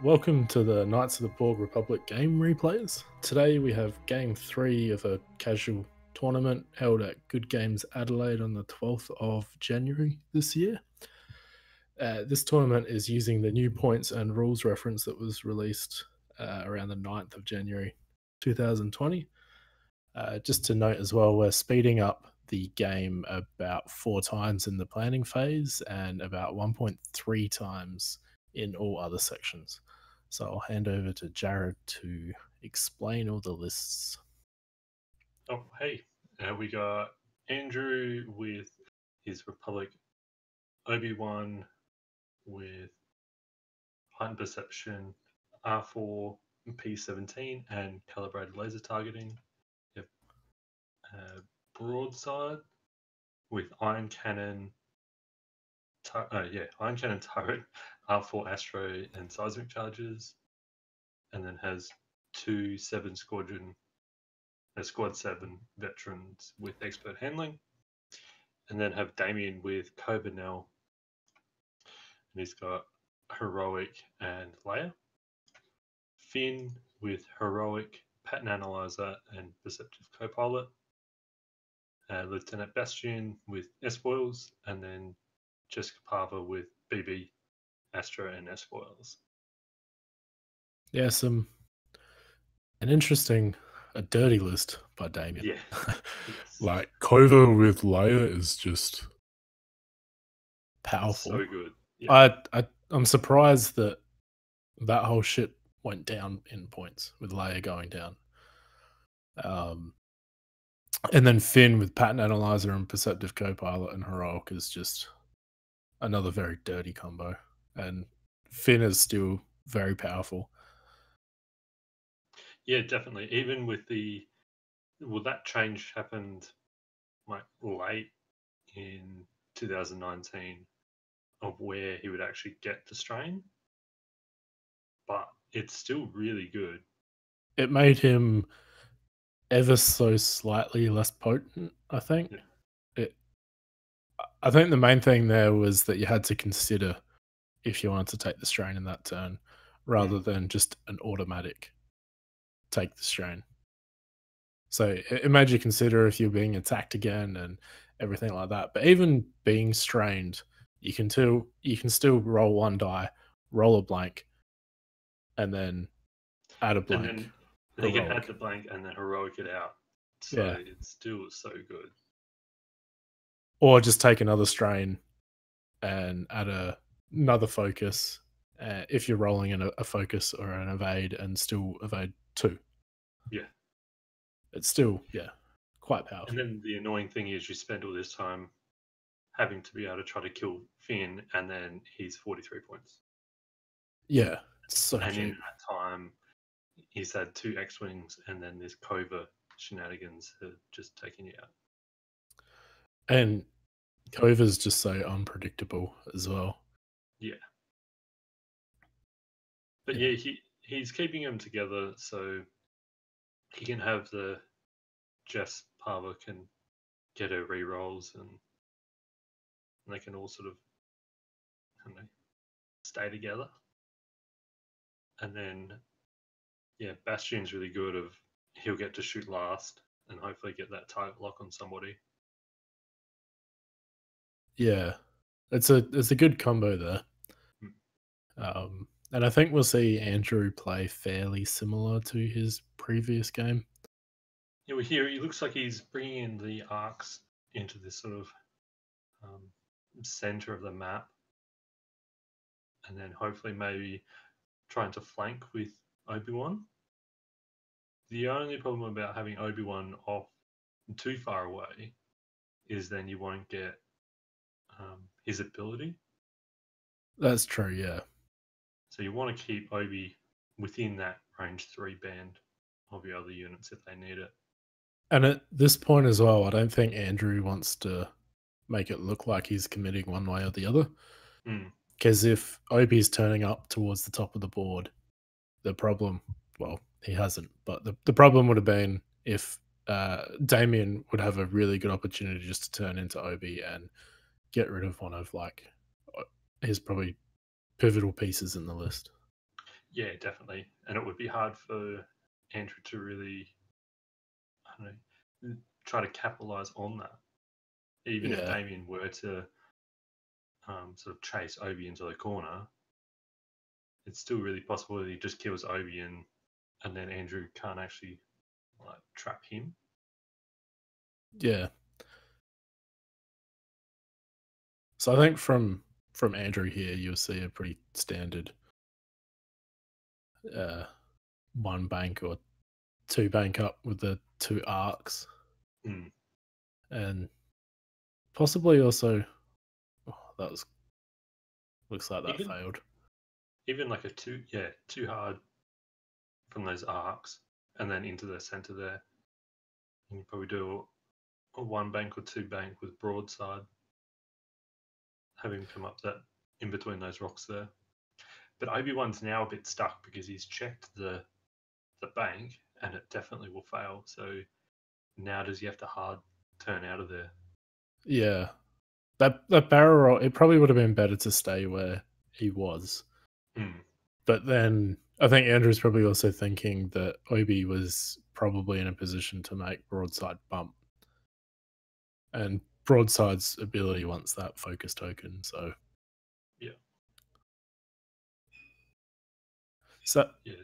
Welcome to the Knights of the Porg Republic game replays. Today we have game 3 of a casual tournament held at Good Games Adelaide on the 12th of January this year. This tournament is using the new points and rules reference that was released around the 9th of January 2020. Just to note as well, we're speeding up the game about 4 times in the planning phase and about 1.3 times in all other sections. So I'll hand over to Jarrad to explain all the lists. Oh, hey. We got Andrew with his Republic, Obi-Wan with Heightened Perception, R4, P17, and Calibrated Laser Targeting. Yep. Broadside with Iron Cannon, Iron Cannon Turret, R4 Astro, and Seismic Charges. And then has 2 7 Squadron, Squad 7 veterans with expert handling, and then have Damien with Cobanel, and he's got heroic and Leia. Finn with heroic, pattern analyzer, and perceptive co-pilot. Lieutenant Bastion with S-foils, and then Jessica Parva with BB, Astro, and S-foils. Yeah, an interesting, a dirty list by Damien. Yeah. Yes. Like, Kova with Leia is just powerful. So good. Yeah. I'm surprised that whole shit went down in points with Leia going down. And then Finn with pattern analyzer and perceptive co-pilot and heroic is just another very dirty combo. And Finn is still very powerful. Yeah, definitely. Even with that change happened like late in 2019 of where he would actually get the strain, but it's still really good. It made him ever so slightly less potent, I think. Yeah. I think the main thing there was that you had to consider if you wanted to take the strain in that turn rather than just an automatic take the strain. So it made you consider if you're being attacked again and everything like that. But even being strained, you can still roll one die, roll a blank, and then add a blank. And then you can add the blank and then heroic it out. So yeah. It's still so good. Or just take another strain and add another focus if you're rolling in a focus or an evade and still evade 2. Yeah. It's still, quite powerful. And then the annoying thing is you spend all this time having to be able to try to kill Finn, and then he's 43 points. Yeah, it's so and cheap. In that time, he's had 2 X-Wings, and then this Kova shenanigans have just taken you out. And Kova's just so unpredictable as well. Yeah. But yeah, he's keeping them together so he can have the Jess Parva can get her re-rolls and they can all sort of, I don't know, stay together. And then, yeah, Bastion's really good he'll get to shoot last and hopefully get that target lock on somebody. Yeah, it's a good combo there. And I think we'll see Andrew play fairly similar to his previous game. Yeah, well, here he looks like he's bringing in the arcs into this sort of center of the map, and then hopefully maybe trying to flank with Obi-Wan. The only problem about having Obi-Wan off too far away is then you won't get his ability. That's true, yeah. So you want to keep Obi within that range 3 band of your other units if they need it. And at this point as well, I don't think Andrew wants to make it look like he's committing one way or the other. Because if Obi's turning up towards the top of the board, the problem, well, he hasn't, but the problem would have been if Damien would have a really good opportunity just to turn into Obi and get rid of one of like his probably pivotal pieces in the list. Yeah, definitely. And it would be hard for Andrew to really, I don't know, try to capitalize on that. Even if Yeah, Damien were to sort of chase Obi into the corner, it's still really possible that he just kills Obi and then Andrew can't actually like trap him. yeah. So I think from Andrew here, you'll see a pretty standard uh, one bank or two bank up with the two arcs, Mm. and possibly also that was looks like that Even failed. even like a too hard from those arcs and then into the center there. You probably do a one bank or two bank with broadside, have him come up that in between those rocks there. But Obi-Wan's now a bit stuck because he's checked the bank and it definitely will fail. So now does he have to hard turn out of there? Yeah, that barrel roll. It probably would have been better to stay where he was, Mm. but then I think Andrew's probably also thinking that Obi was probably in a position to make broadside bump, and broadside's ability wants that focus token. So Yeah. so Yeah.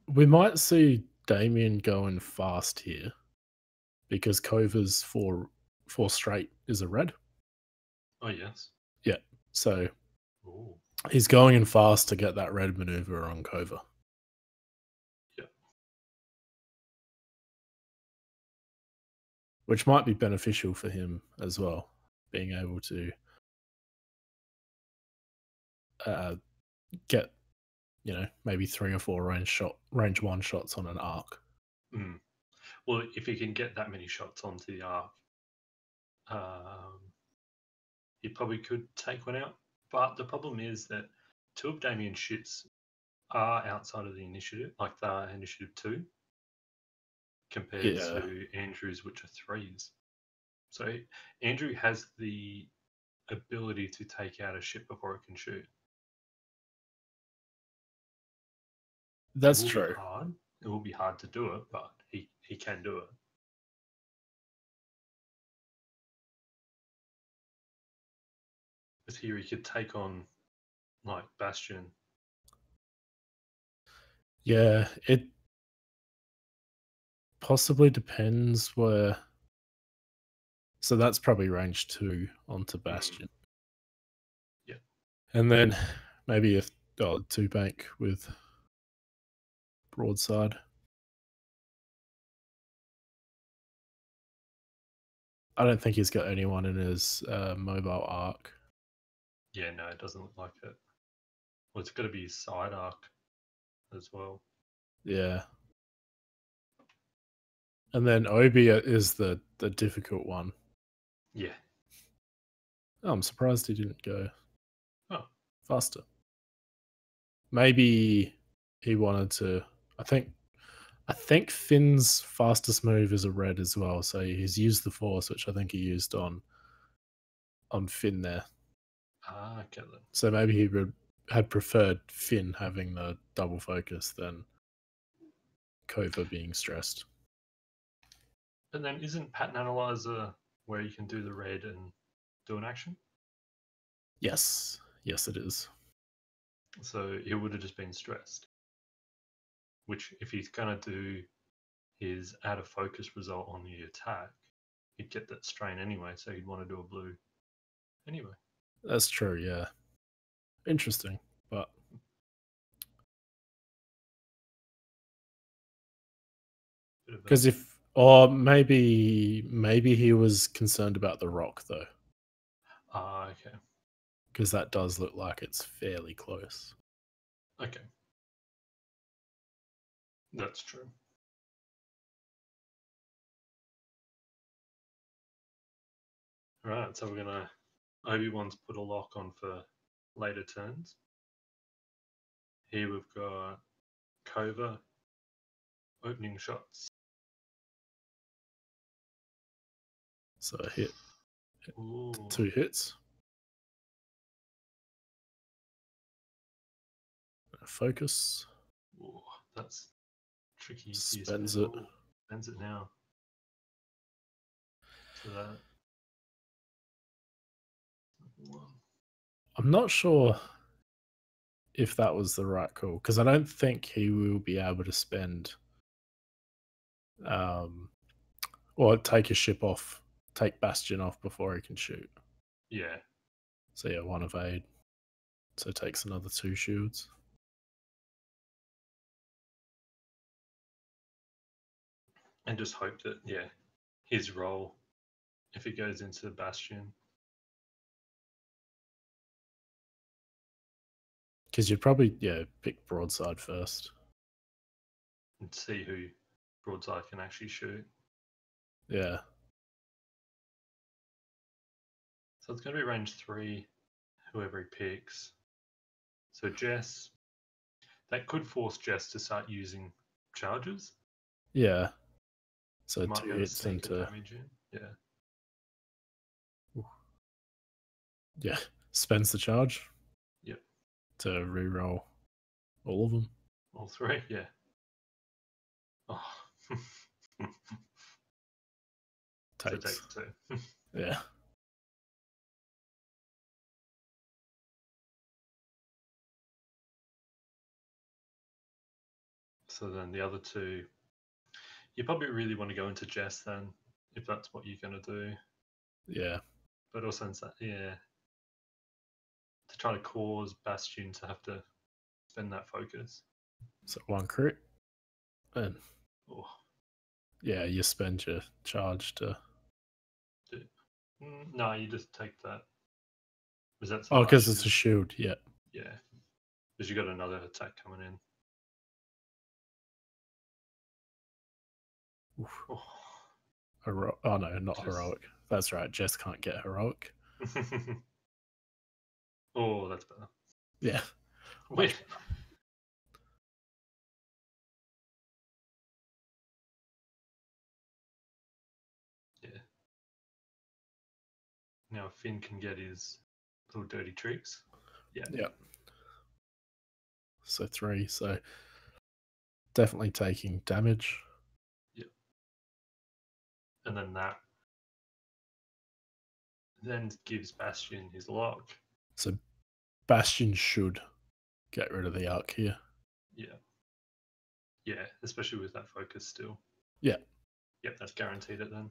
we might see Damien going fast here because Cover's four straight is a red. Oh yes. Yeah. So Ooh. he's going in fast to get that red maneuver on Cover. Yeah. Which might be beneficial for him as well, being able to get, maybe 3 or 4 range one shots on an arc. Mm. Well, if he can get that many shots onto the arc, um, he probably could take one out. But the problem is that two of Damien's shits are outside of the initiative, like the initiative 2, compared Yeah, to Andrew's, which are 3s. So Andrew has the ability to take out a ship before it can shoot. It that's will be true. hard. It will be hard to do it, but he can do it. Because here he could take on like Bastion. Yeah, it possibly depends where. So that's probably range 2 onto Mm. Bastion. Yeah. And then maybe if 2 bank with broadside. I don't think he's got anyone in his mobile arc. Yeah, no, it doesn't look like it. Well, it's got to be his side arc as well. Yeah. And then Obi is the difficult one. Yeah. Oh, I'm surprised he didn't go Oh. faster. Maybe he wanted to. I think Finn's fastest move is a red as well, so he's used the force, which I think he used on Finn there. Ah, okay then. So maybe he had preferred Finn having the double focus than Kova being stressed. And then isn't Pattern Analyzer where you can do the red and do an action? Yes, it is. So he would have just been stressed. Which, if he's going to do his out of focus result on the attack, he'd get that strain anyway, so he'd want to do a blue anyway. That's true. Yeah, interesting, but because or maybe he was concerned about the rock though. Ah, okay. Because that does look like it's fairly close. Okay. That's true. Alright, so we're gonna Obi-Wan's put a lock on for later turns. Here we've got Kova opening shots. So a hit. Ooh. 2 hits. Focus. Ooh, that's tricky. Do you Spends it. Spends it now. So that. I'm not sure if that was the right call because I don't think he will be able to spend or take a ship off, take Bastion off before he can shoot. Yeah. So yeah, 1 evade. So takes another 2 shields. And just hope that, yeah, his role, if it goes into Bastion. Because you'd probably, pick broadside first. And see who broadside can actually shoot. Yeah. So it's going to be range 3, whoever he picks. So Jess, that could force Jess to start using charges. Yeah. So Might 2 be able to hits sneak into. the damage in. Yeah. Yeah. Spends the charge. Yep. To reroll all of them. All 3, yeah. Oh. So Takes. takes 2. Yeah. So then the other 2, you probably really want to go into Jess then, if that's what you're going to do. Yeah. But also, to try to cause Bastion to have to spend that focus. So 1 crit. And Oh. yeah, you spend your charge to. No, you just take that. Was that Oh, because it's a shield. Yeah. Yeah. Because you got another attack coming in. Oh. Oh no, not heroic. That's right. Jess can't get heroic. Oh, that's better. Yeah. Wait. Yeah. Now Finn can get his little dirty tricks. Yeah. Yeah. So 3. So definitely taking damage. Yeah. And then that then gives Bastion his lock. So Bastion should get rid of the arc here. Yeah. Yeah, especially with that focus still. Yeah. Yep, that's guaranteed it then.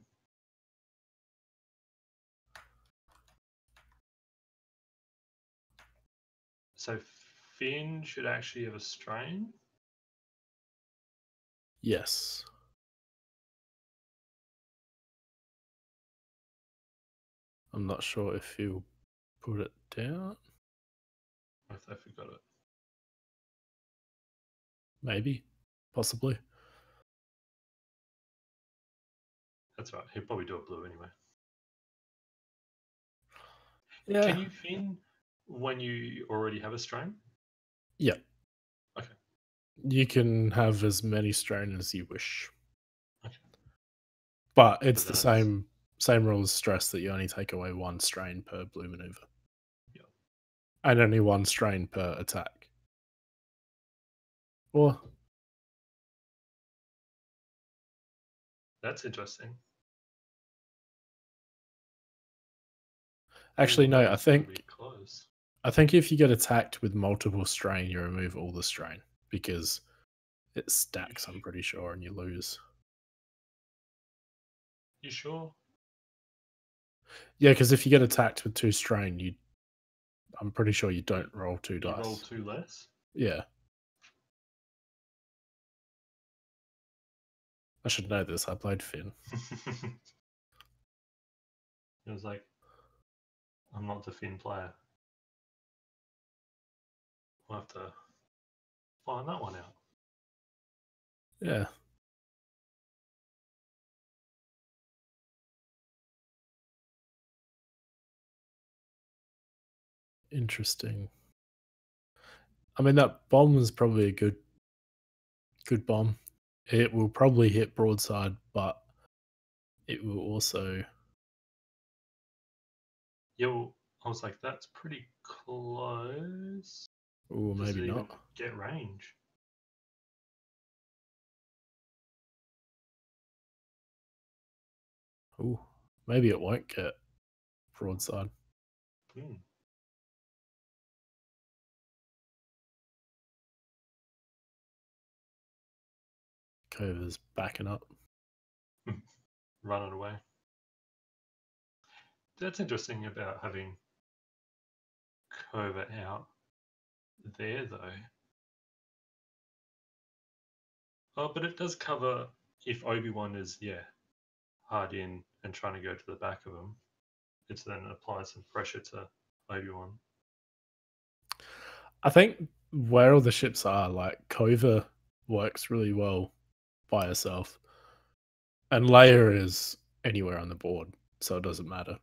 So Finn should actually have a strain. Yes. I'm not sure if he'll put it down. I forgot it. Maybe. Possibly. That's right. He'll probably do a blue anyway. Yeah. Can you Finn when you already have a strain? Yeah. Okay. You can have as many strain as you wish. Okay. But it's the same rule as stress that you only take away 1 strain per blue maneuver. Yeah. And only 1 strain per attack. Or that's interesting. Actually, no, I think close. I think if you get attacked with multiple strain, you remove all the strain because it stacks, I'm pretty sure, and you lose. You sure? Yeah, because if you get attacked with 2 strain, I'm pretty sure you don't roll 2 dice. You roll 2 less? Yeah. I should know this. I played Finn. It was like, I'm not the Finn player. I'll have to find that one out. Yeah. Interesting. I mean, that bomb was probably a good bomb. It will probably hit broadside, but it will also. Yeah, well, I was like, that's pretty close. Or Does maybe it even not. get range? Ooh, maybe it won't get broadside. Hmm. Cover's backing up. Running away. That's interesting about having Cova out there, though. Oh, but it does cover if Obi-Wan is, hard in and trying to go to the back of him. It's then applies some pressure to Obi-Wan. I think where all the ships are, like Cova works really well by herself, and Leia is anywhere on the board, so it doesn't matter.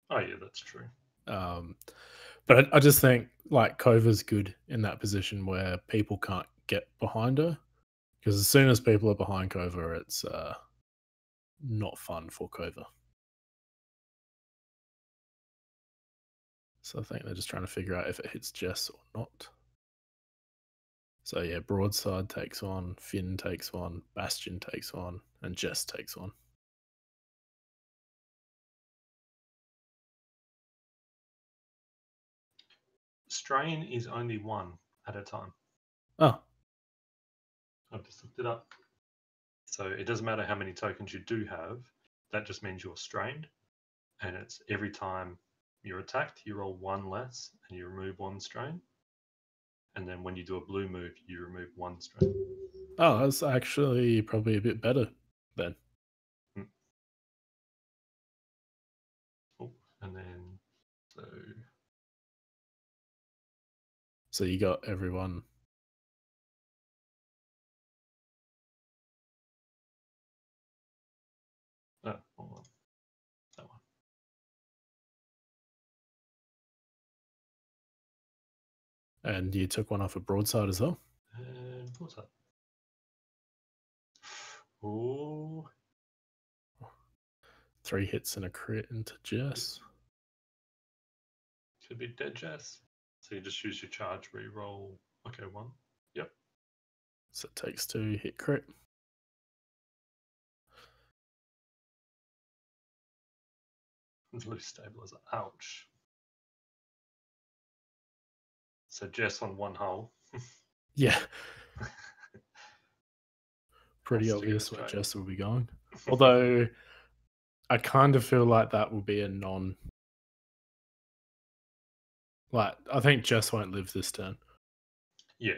Oh, yeah, that's true. But I just think like Cova's good in that position where people can't get behind her, because as soon as people are behind Cova, it's not fun for Cova. So I think they're just trying to figure out if it hits Jess or not. So yeah, broadside takes one, Finn takes one, Bastion takes one, and Jess takes one. Strain is only one at a time. Oh, I've just looked it up. So it doesn't matter how many tokens you do have. That just means you're strained. And it's every time you're attacked, you roll one less and you remove one strain. And then when you do a blue move, you remove one strain. oh, that's actually probably a bit better then. Oh, and then So you got everyone. hold on. That one. And you took one off a broadside as well. And what's that? Oh, 3 hits and a crit into Jess. could be dead Jess. So you just use your charge, re-roll. Okay, one. Yep. So it takes 2, hit crit. Loose stabilizer. Ouch. So Jess on one hull. Yeah. Pretty Has to go obvious where straight. Jess will be going. Although I kind of feel like that will be a non. Like, I think Jess won't live this turn. Yeah,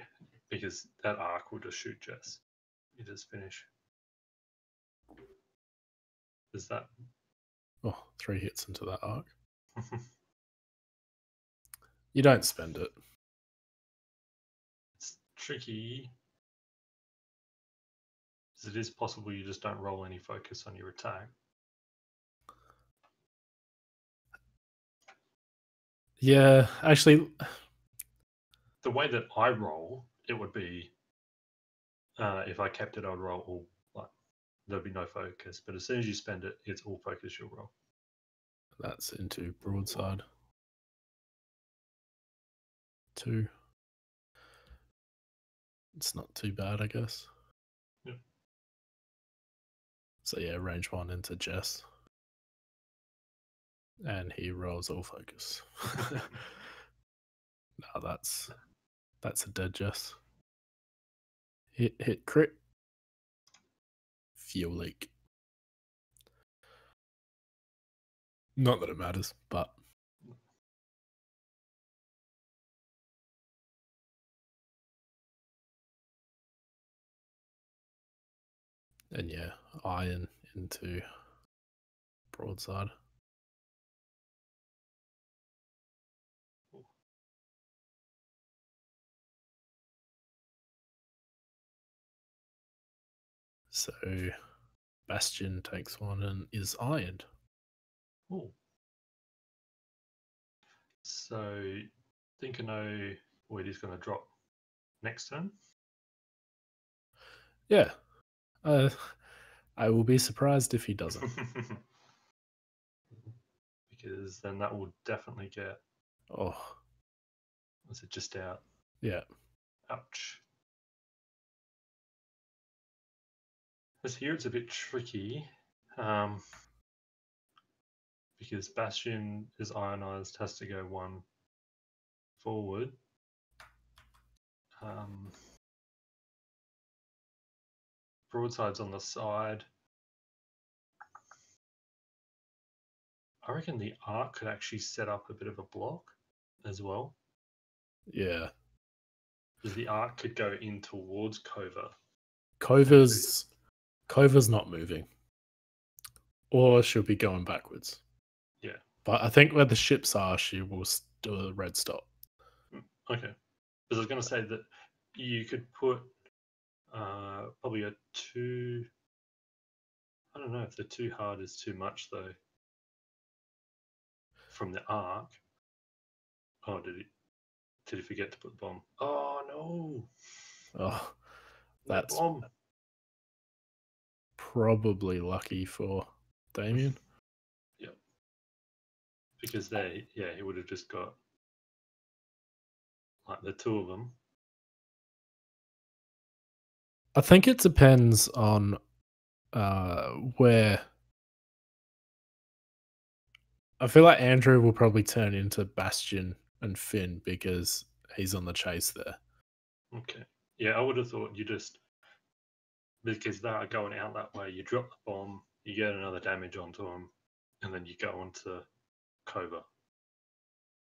because that arc will just shoot Jess. You just finish. Is that? Oh, 3 hits into that arc. You don't spend it. It's tricky. Because it is possible you just don't roll any focus on your attack. Yeah, actually, The way that I roll, it would be if I kept it, I'd roll all like there'd be no focus. But as soon as you spend it, it's all focus you'll roll. that's into broadside. 2. It's not too bad, I guess. Yep. So yeah, range 1 into Jess. And he rolls all focus. No, that's a dead Jess. Hit crit. Fuel leak. Not that it matters, but and yeah, iron into broadside. So Bastion takes one and is ironed. Ooh. So think I know where he's going to drop next turn. Yeah. I will be surprised if he doesn't. Because then that will definitely get. Oh. Was it just out? Yeah. Ouch. This here it's a bit tricky. because Bastion is ionized, has to go one forward. Broadside's on the side. I reckon the Arc could actually set up a bit of a block as well. Yeah. Because the Arc could go in towards Cova. Cova's not moving. Or she'll be going backwards. Yeah. But I think where the ships are, she will do a red stop. Okay. Because I was going to say that you could put probably a 2... I don't know if the 2 hard is too much, though. From the Arc. Oh, did he forget to put the bomb? Oh, no. Oh, That's that's probably lucky for Damien. Yep. Because he would have just got like the 2 of them. I think it depends on where. I feel like Andrew will probably turn into Bastion and Finn because he's on the chase there. Okay. Yeah, I would have thought you just, because they are going out that way, you drop the bomb, you get another damage onto them, and then you go onto Cova.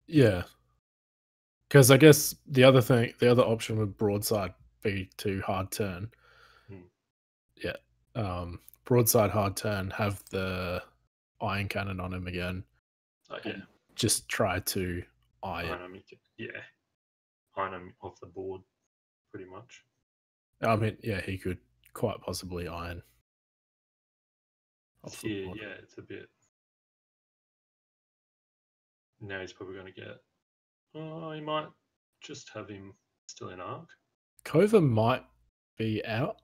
Yeah. Because I guess the other option would broadside be to hard turn. Yeah. Broadside hard turn, have the iron cannon on him again. Yeah. Just try to iron him. Yeah. Iron him off the board, pretty much. I mean, yeah, he could quite possibly iron off the board. Yeah, it's a bit. Now he's probably going to get. Oh, he might just have him still in Arc. Cova might be out.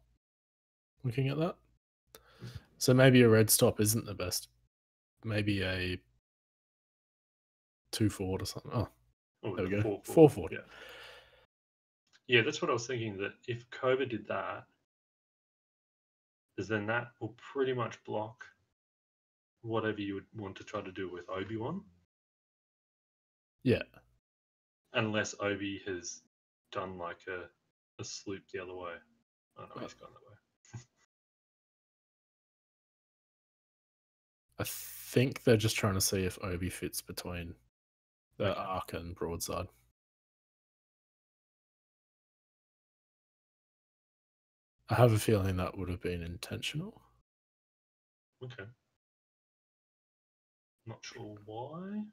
Looking at that, so maybe a red stop isn't the best. Maybe a 2 forward or something. Oh, there we go. 4 forward. Yeah, that's what I was thinking. That if Cova did that, then that will pretty much block whatever you would want to try to do with Obi-Wan. Yeah. Unless Obi has done like a sloop the other way. I know he's gone that way. I think they're just trying to see if Obi fits between the Arc and broadside. I have a feeling that would have been intentional. Okay. Not sure why.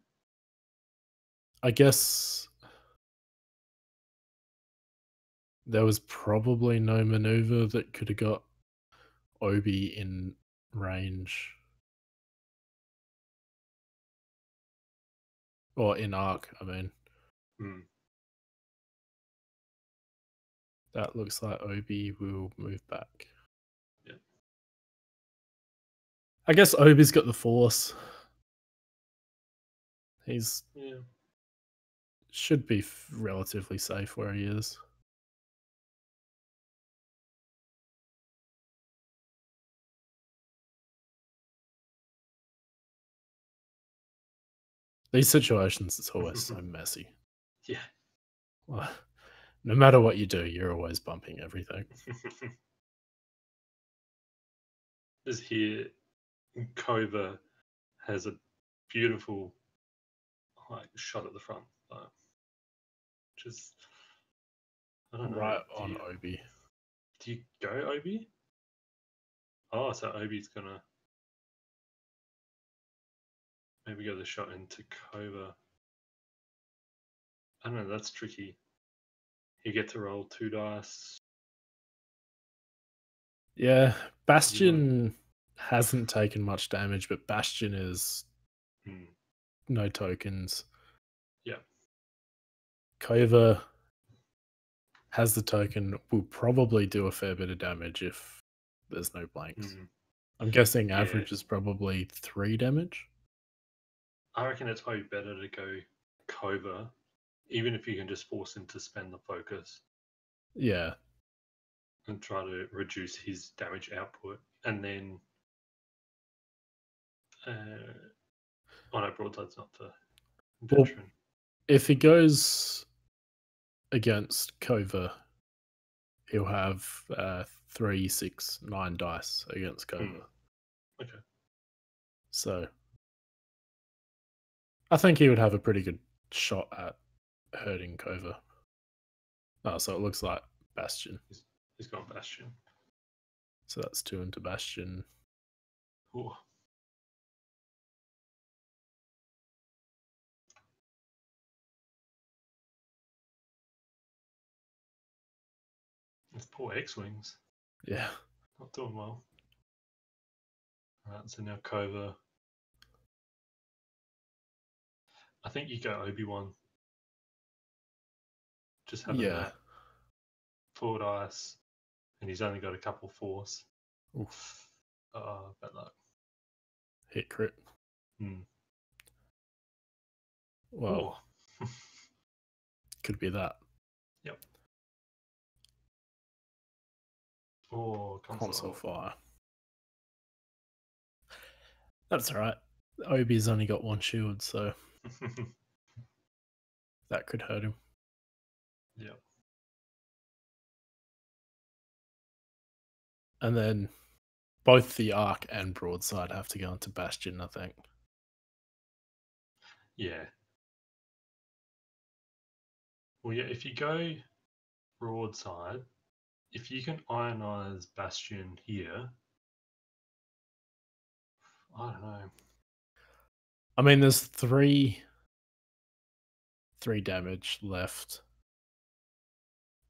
I guess there was probably no maneuver that could have got Obi in range. Or in Arc, I mean. That looks like Obi will move back. Yeah. I guess Obi's got the force. He's should be relatively safe where he is. These situations, it's always so messy. Yeah. Well, no matter what you do, you're always bumping everything. This here, Cova has a beautiful shot at the front. Just, I don't know. Right on Obi. Do you go Obi? Oh, so Obi's gonna maybe go the shot into Cova. I don't know, that's tricky. You get to roll 2 dice. Yeah, Bastion hasn't taken much damage, but Bastion is no tokens. Yeah. Cova has the token, will probably do a fair bit of damage if there's no blanks. I'm guessing average is probably 3 damage. I reckon it's probably better to go Cova, even if you can just force him to spend the focus. Yeah. And try to reduce his damage output. And then Oh no, broadside's not for Well, veteran. if he goes against Kova, he'll have 3, 6, 9 dice against Kova. Okay. So I think he would have a pretty good shot at hurting Kova. Oh, so it looks like Bastion. He's got Bastion. So that's 2 into Bastion. Ooh. It's poor X-Wings. Yeah. Not doing well. Alright, so now Kova. I think you go Obi-Wan. Just having that 4 dice, and he's only got a couple 4s. Oof. Bad luck. Hit crit. Well, could be that. Yep. Or console fire. That's alright. Obi's only got 1 shield, so that could hurt him. Yep. And then both the arc and broadside have to go into Bastion, I think. Yeah. Well, yeah, if you go broadside, if you can ionize Bastion here, I don't know. I mean, there's 3 damage left.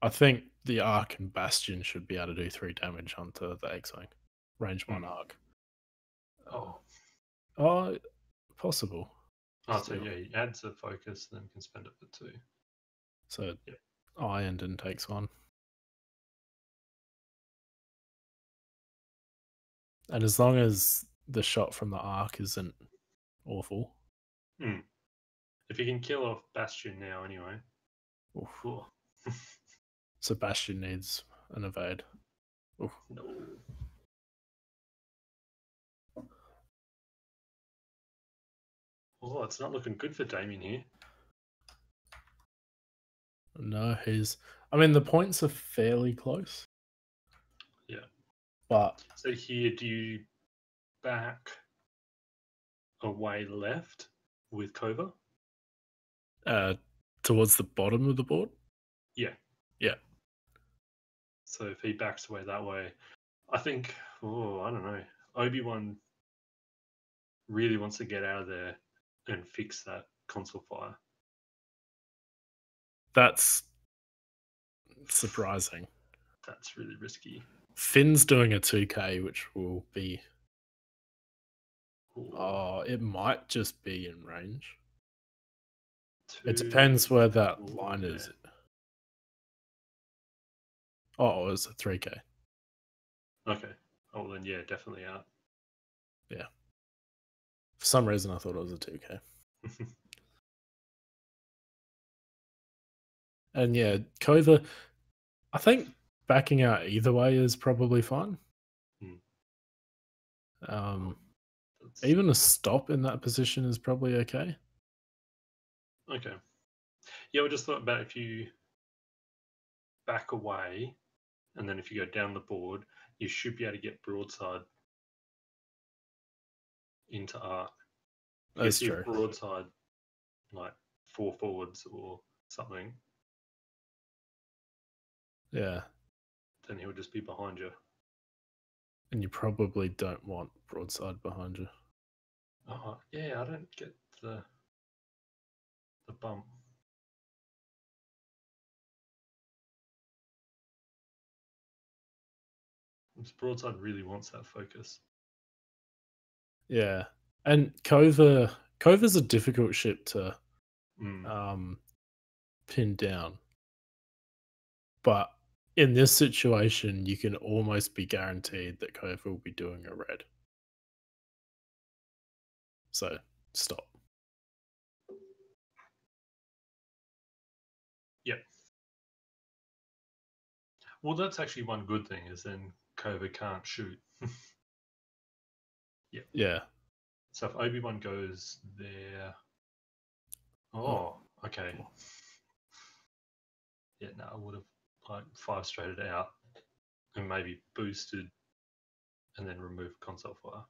I think the arc and Bastion should be able to do 3 damage onto the X-Wing. Range 1 arc. Possible. Oh, so yeah, he adds a focus, then can spend it for 2. So ironed and takes 1. And as long as the shot from the arc isn't awful. If you can kill off Bastion now anyway. So Bastion needs an evade. Oof. No. Oh, it's not looking good for Damien here. No, I mean, the points are fairly close. Yeah. But so here, do you back away left with Kova? Towards the bottom of the board? Yeah. Yeah. So if he backs away that way, I think, I don't know. Obi-Wan really wants to get out of there and fix that console fire. That's surprising. That's really risky. Finn's doing a 2k, which will be... Ooh. It might just be in range. It depends where that line is. Oh, it's a 3k. Okay. Oh, then yeah, definitely out. Yeah. For some reason, I thought it was a 2k. And yeah, Kova, I think backing out either way is probably fine. Even a stop in that position is probably okay. Okay. Yeah, we just thought about if you back away, and then if you go down the board, you should be able to get broadside into arc. That's true. Broadside, like 4 forwards or something. Yeah. Then he'll just be behind you. And you probably don't want broadside behind you. Oh, yeah, I don't get the bump. This broadside really wants that focus. Yeah. And Kova's a difficult ship to pin down. But in this situation, you can almost be guaranteed that Kova will be doing a red. So, stop. Yep. Well, that's actually one good thing, is then Kova can't shoot. Yeah. So if Obi-Wan goes there... Oh, okay. Yeah, no, I would have like 5 straighted out and maybe boosted and then removed console fire.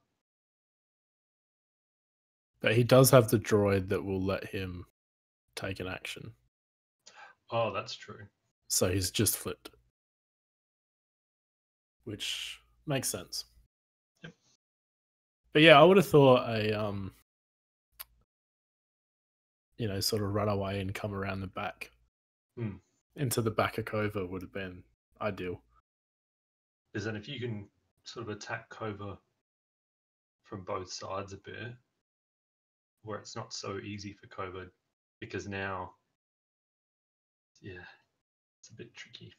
But he does have the droid that will let him take an action. Oh, that's true. So he's just flipped it. Which makes sense. Yep. But yeah, I would have thought a sort of run away and come around the back into the back of Kova would have been ideal. Is that if you can sort of attack Kova from both sides a bit, where it's not so easy for Kova, because now, yeah, it's a bit tricky.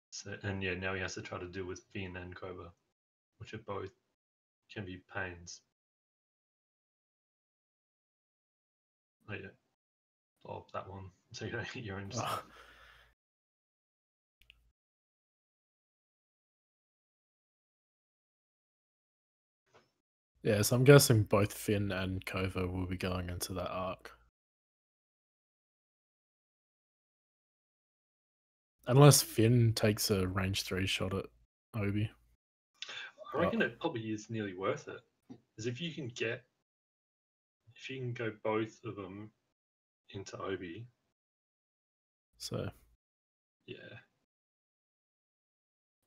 So, and yeah, now he has to try to deal with Finn and Kova, which are both can be pains. Oh yeah, blow up that one so you don't hit your own stuff. Yeah, so I'm guessing both Finn and Kova will be going into that arc. Unless Finn takes a range 3 shot at Obi. I reckon it probably is nearly worth it. Because if you can go both of them into Obi. So. Yeah.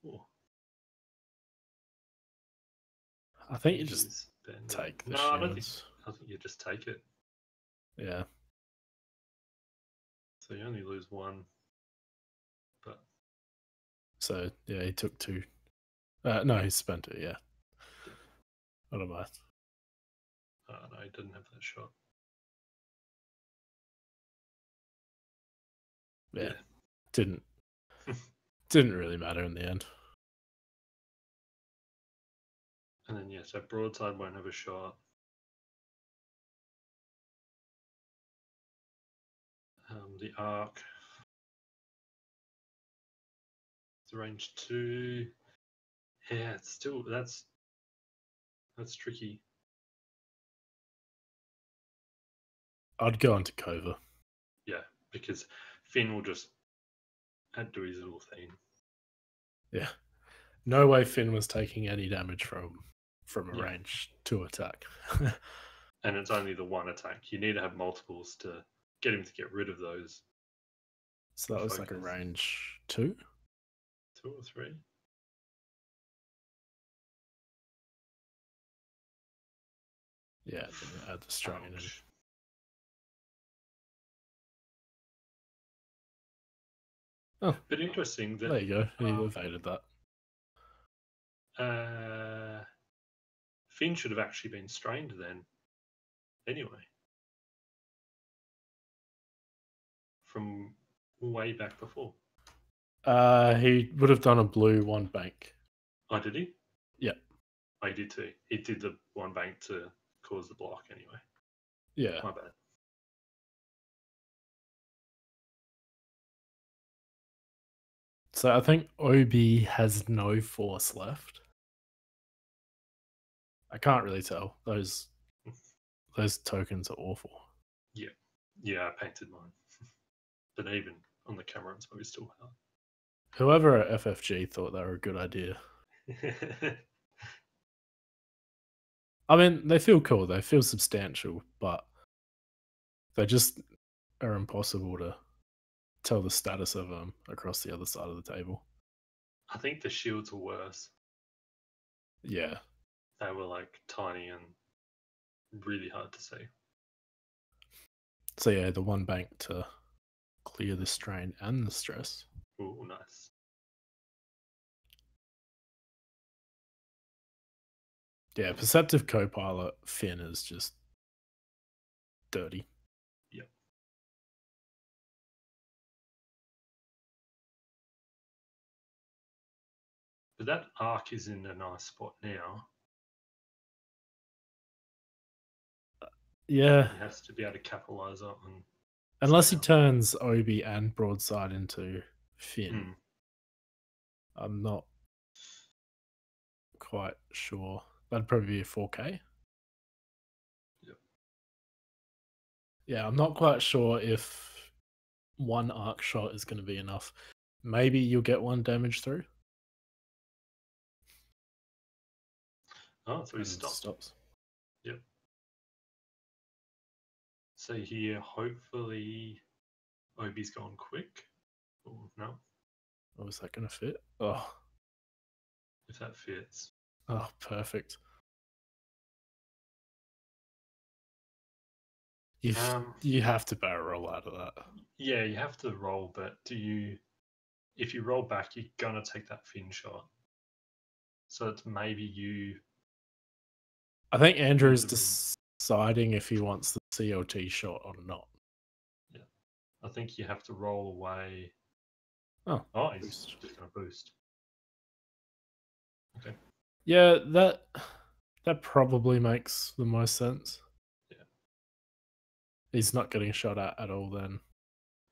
Ooh. I think you just take the shields. I think you just take it. Yeah. So you only lose 1. But so yeah, he took 2. No, he spent it, yeah. What am I? No, he didn't have that shot. Yeah. Didn't really matter in the end. And then so broadside won't have a shot. The arc. It's range 2. Yeah, it's still that's tricky. I'd go into Kova. Yeah, because Finn will just do his little thing. Yeah. No way Finn was taking any damage from a range 2 attack. And it's only the 1 attack. You need to have multiples to get him to get rid of those. So that was like a range 2? 2 or 3? Yeah, add the strain in. Oh, but interesting that there you go. He evaded that. Finn should have actually been strained then. Anyway, from way back before. He would have done a blue 1 bank. Oh, did he? Yeah. I did too. He did the 1 bank to cause the block anyway. Yeah. My bad. So I think Obi has no force left. I can't really tell. Those tokens are awful. Yeah. Yeah, I painted mine. But even on the camera, it's probably still hard. Whoever at FFG thought they were a good idea. I mean, they feel cool. They feel substantial, but they just are impossible to tell the status of them across the other side of the table. I think the shields were worse. Yeah. They were like tiny and really hard to see. So yeah, the 1 bank to clear the strain and the stress. Ooh, nice. Yeah, Perceptive Copilot Finn is just dirty. Yep. But that arc is in a nice spot now. Yeah. He has to be able to capitalize on. Unless he somehow. turns Obi and broadside into Finn. Hmm. I'm not quite sure. That'd probably be a 4K. Yep. Yeah, I'm not quite sure if one arc shot is going to be enough. Maybe you'll get one damage through. Oh, so he and stopped. stops. Yep. So here, hopefully, Obi's gone quick. Oh, no, Oh, is that going to fit? Oh, if that fits. oh, perfect. You have to barrel roll out of that. Yeah, you have to roll, but if you roll back, you're gonna take that fin shot. So it's maybe you. I think Andrew's would have been- deciding if he wants the CLT shot or not. Yeah, I think you have to roll away. Oh, Oh, he's boost. just gonna boost. Okay. Yeah, that probably makes the most sense. Yeah. He's not getting shot at all then.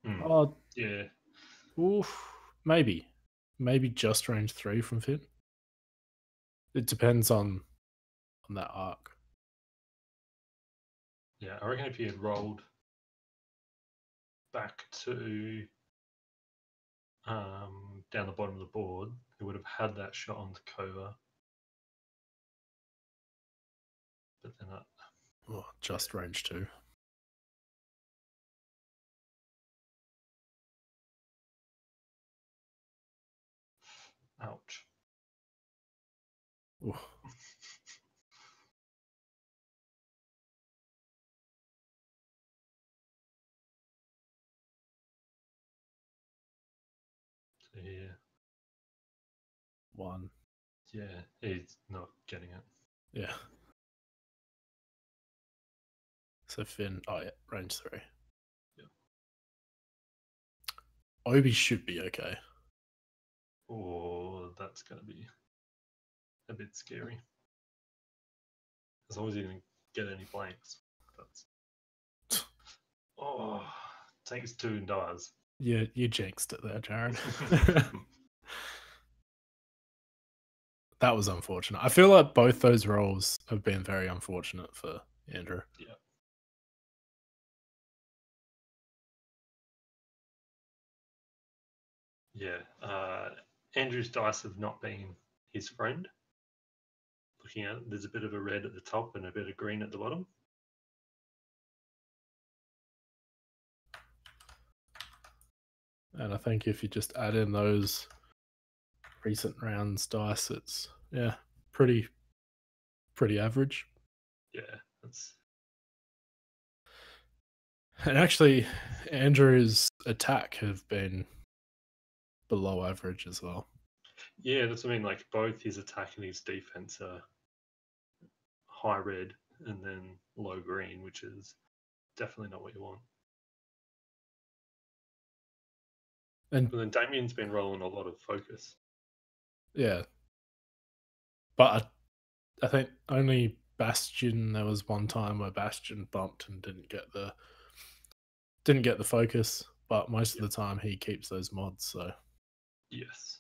Hmm. Oh, Yeah. oof, maybe just range 3 from Finn. It depends on that arc. Yeah, I reckon if you had rolled back to down the bottom of the board, it would have had that shot onto Kova. But then Just range 2. ouch. Ooh. So yeah. 1. Yeah, he's not getting it. Yeah. So Finn, range 3. Yeah. Obi should be okay. Oh, that's going to be a bit scary. As long as you didn't get any blanks. That's... Oh, takes 2 and dies. Yeah, you jinxed it there, Jarrad. That was unfortunate. I feel like both those rolls have been very unfortunate for Andrew. Yeah. Yeah. Andrew's dice have not been his friend. Looking at it, there's a bit of a red at the top and a bit of green at the bottom. And I think if you just add in those recent rounds dice, it's pretty average. Yeah, that's... And actually, Andrew's attack have been below average as well. Yeah, that's what I mean. Like both his attack and his defense are high red and then low green, which is definitely not what you want. And then Damien's been rolling a lot of focus. Yeah, but I think only Bastion. There was one time where Bastion bumped and didn't get the focus, but most of the time he keeps those mods. So yes,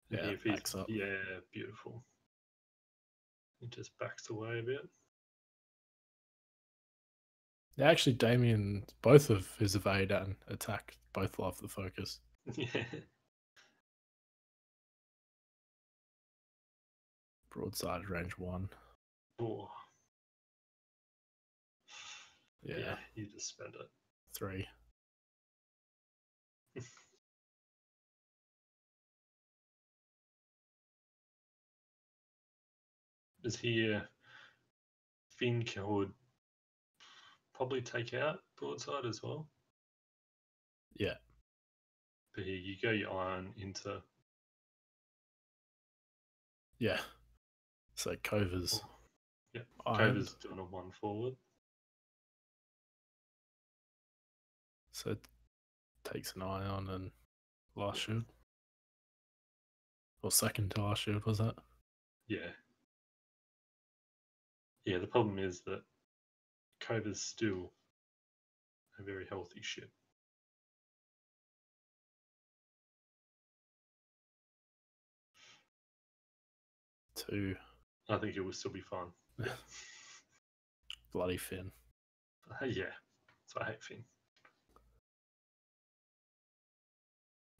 yeah, if he's backs up. Yeah, beautiful. He just backs away a bit. Yeah, actually, Damien, both of his evade and attack both love the focus. Yeah. Broadside range 1. Oh. Yeah, you just spend it. 3. Is here Finn would probably take out broadside as well. Yeah. But here you go your iron into... Yeah. So Kova's yeah, ironed. Kova's doing a 1 forward. So it takes an ion and last shield. Or second to last shield, was that? Yeah. Yeah, the problem is that Kova's still a very healthy ship. 2. I think it will still be fun. Yeah. Bloody Finn. Yeah. So I hate Finn.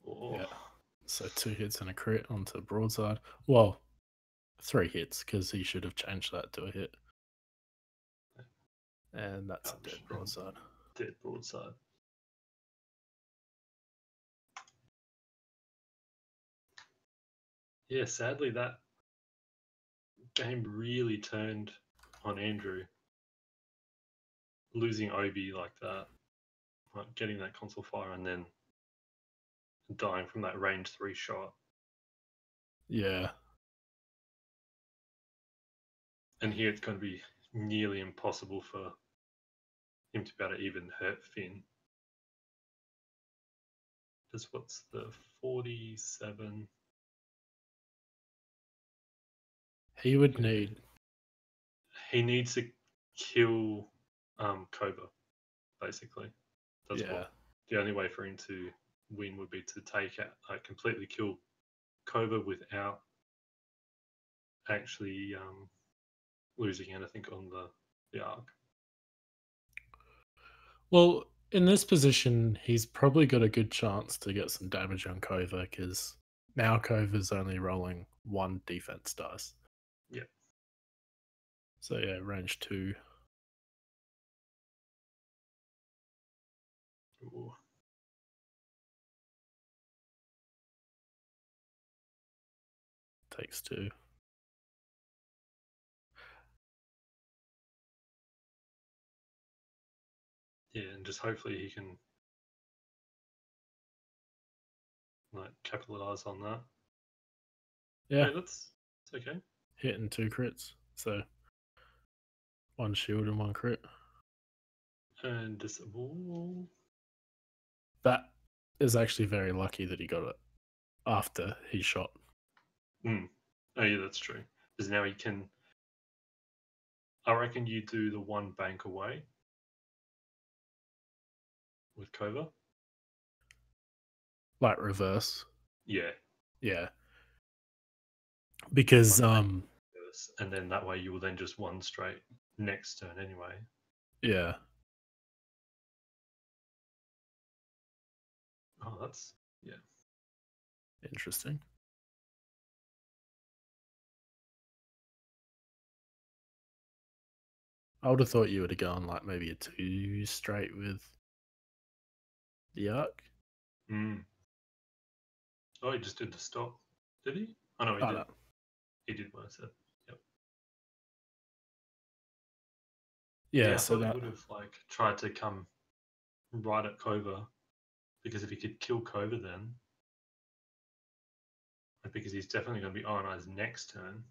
Oh. Yeah. So 2 hits and a crit onto broadside. Well, 3 hits because he should have changed that to a hit. And that's a dead broadside. Dead broadside. Yeah, sadly that game really turned on Andrew. Losing Obi like that, like getting that console fire and then dying from that range 3 shot. Yeah. And here it's going to be nearly impossible for him to be able to even hurt Finn. Just what's the 47? He would need. He needs to kill Cobra, basically. That's what the only way for him to win would be to take out, like, completely kill Cobra without actually losing anything on the arc. Well, in this position, he's probably got a good chance to get some damage on Kova because now Kova's only rolling 1 defense dice. Yeah. So yeah, range 2. Ooh. Takes 2. Yeah, and just hopefully he can like capitalize on that. Yeah, hey, it's okay. Hitting 2 crits, so 1 shield and 1 crit. And disable. That is actually very lucky that he got it after he shot. Oh yeah, that's true. Because now he can. I reckon you do the 1 bank away with Kova. Like reverse. Yeah. Yeah. Because and then that way you will then just 1 straight next turn anyway. Yeah. Oh, that's Interesting. I would have thought you would have gone like maybe a 2 straight with the arc. Oh, he just did the stop. Did he? Oh no, he did. No. He did what I said. Yep. Yeah, I so thought that he would have like tried to come right at Kova, because if he could kill Kova then, because he's definitely going to be ionized next turn,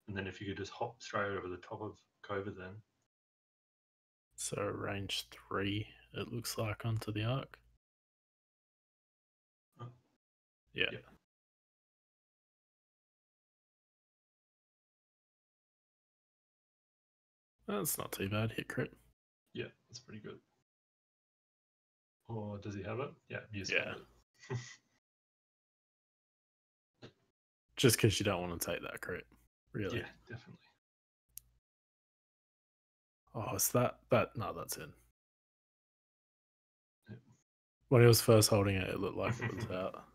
and then if you could just hop straight over the top of Kova then. So range 3, it looks like, onto the arc. Oh. Yeah. Yep. That's not too bad. Hit crit. Yeah, that's pretty good. Or does he have it? Yeah, he's Yeah. it. Just because you don't want to take that crit, really. Yeah, definitely. Oh, is that? No, that's in. Yep. When he was first holding it, it looked like it was out.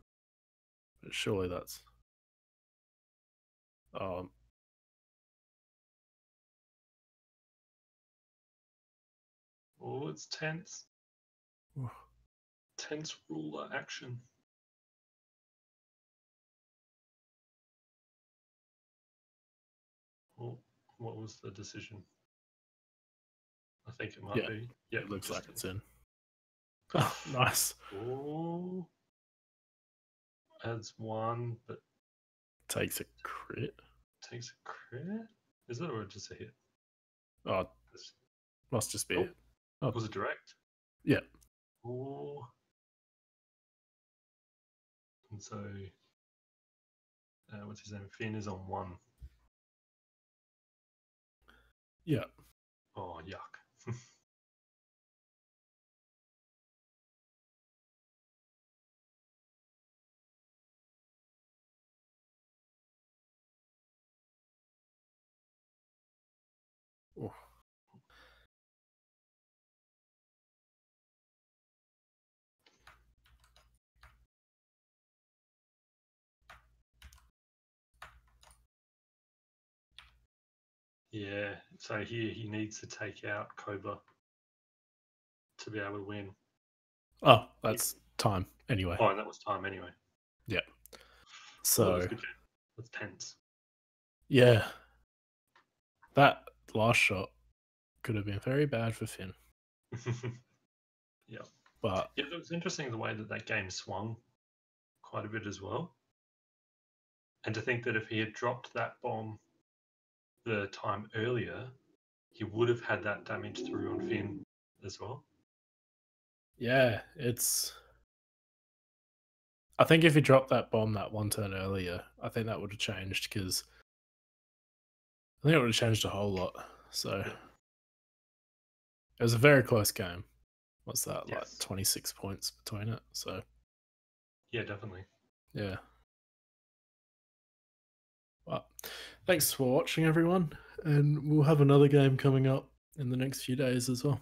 But surely that's. Oh, it's tense. Tense ruler action. Oh, what was the decision? I think it might be. Yeah, it looks like it's in. Nice. Oh, adds 1, but takes a crit. Takes a crit? Is it, or just a hit? Oh, must just be. Oh. Was it direct? Yeah. Oh. And so, what's his name? Finn is on 1. Yeah. Oh, yuck. Yeah, so here he needs to take out Cobra to be able to win. Oh, that's time anyway. Oh, and that was time anyway. Yeah. Oh, So that's good. That's tense. yeah, that last shot could have been very bad for Finn. Yeah. But Yeah, it was interesting the way that that game swung quite a bit as well. And to think that if he had dropped that bomb the time earlier, he would have had that damage through on Finn as well. yeah, I think if he dropped that bomb that one turn earlier, I think that would have changed because I think it would have changed a whole lot. So Yeah. it was a very close game. What's that, like Yes. 26 points between it? So Yeah, definitely. yeah. Well, thanks for watching, everyone, and we'll have another game coming up in the next few days as well.